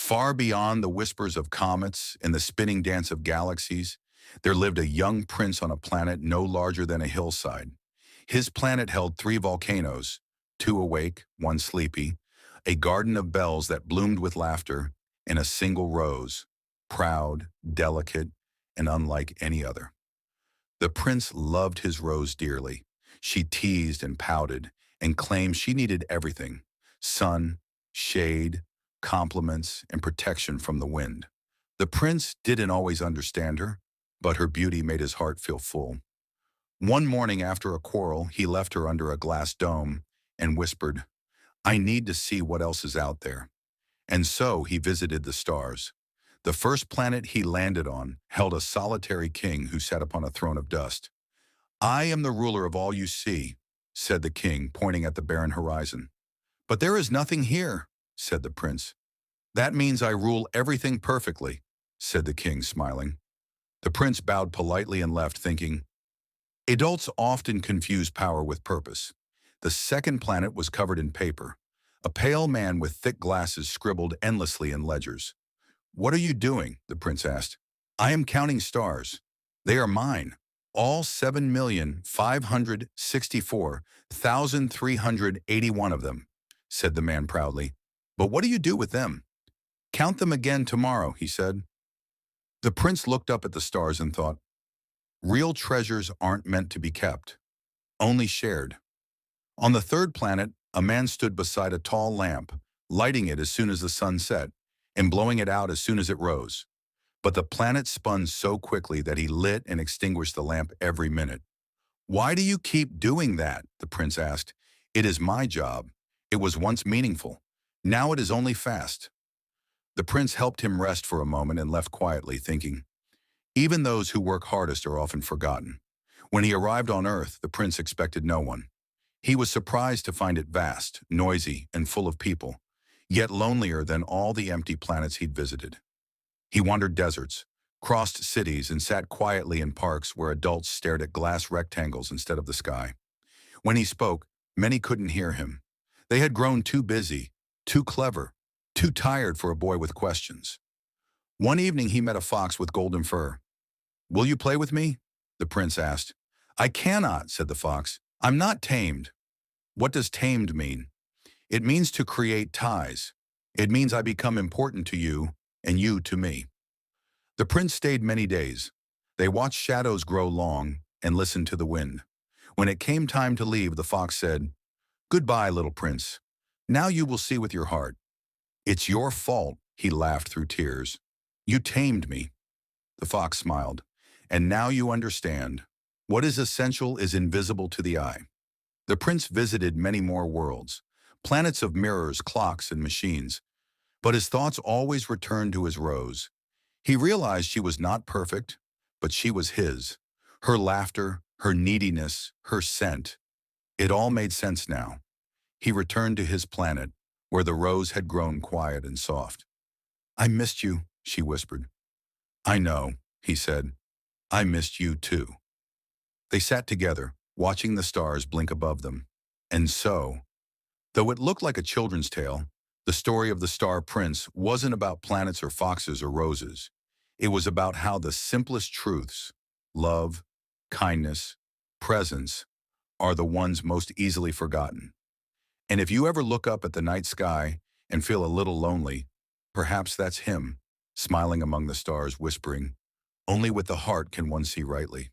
Far beyond the whispers of comets and the spinning dance of galaxies, there lived a young prince on a planet no larger than a hillside. His planet held three volcanoes, two awake, one sleepy, a garden of bells that bloomed with laughter, and a single rose, proud, delicate, and unlike any other. The prince loved his rose dearly. She teased and pouted and claimed she needed everything: sun, shade, compliments, and protection from the wind. The prince didn't always understand her, but her beauty made his heart feel full. One morning after a quarrel, he left her under a glass dome and whispered, "I need to see what else is out there." And so he visited the stars. The first planet he landed on held a solitary king who sat upon a throne of dust. "I am the ruler of all you see," said the king, pointing at the barren horizon. "But there is nothing here," said the prince. "That means I rule everything perfectly," said the king, smiling. The prince bowed politely and left, thinking, adults often confuse power with purpose. The second planet was covered in paper. A pale man with thick glasses scribbled endlessly in ledgers. "What are you doing?" the prince asked. "I am counting stars. They are mine. All 7,564,381 of them," said the man proudly. "But what do you do with them?" "Count them again tomorrow," he said. The prince looked up at the stars and thought, real treasures aren't meant to be kept, only shared. On the third planet, a man stood beside a tall lamp, lighting it as soon as the sun set and blowing it out as soon as it rose. But the planet spun so quickly that he lit and extinguished the lamp every minute. "Why do you keep doing that?" the prince asked. "It is my job. It was once meaningful. Now it is only fast." The prince helped him rest for a moment and left quietly, thinking, even those who work hardest are often forgotten. When he arrived on Earth, the prince expected no one. He was surprised to find it vast, noisy, and full of people, yet lonelier than all the empty planets he'd visited. He wandered deserts, crossed cities, and sat quietly in parks where adults stared at glass rectangles instead of the sky. When he spoke, many couldn't hear him. They had grown too busy, too clever, too tired for a boy with questions. One evening he met a fox with golden fur. "Will you play with me?" the prince asked. "I cannot," said the fox. "I'm not tamed." "What does tamed mean?" "It means to create ties. It means I become important to you and you to me." The prince stayed many days. They watched shadows grow long and listened to the wind. When it came time to leave, the fox said, "Goodbye, little prince. Now you will see with your heart." "It's your fault," he laughed through tears. "You tamed me." The fox smiled. "And now you understand. What is essential is invisible to the eye." The prince visited many more worlds, planets of mirrors, clocks, and machines. But his thoughts always returned to his rose. He realized she was not perfect, but she was his. Her laughter, her neediness, her scent. It all made sense now. He returned to his planet, where the rose had grown quiet and soft. "I missed you," she whispered. "I know," he said. "I missed you too." They sat together, watching the stars blink above them. And so, though it looked like a children's tale, the story of the Star Prince wasn't about planets or foxes or roses. It was about how the simplest truths, love, kindness, presence, are the ones most easily forgotten. And if you ever look up at the night sky and feel a little lonely, perhaps that's him, smiling among the stars, whispering, "Only with the heart can one see rightly."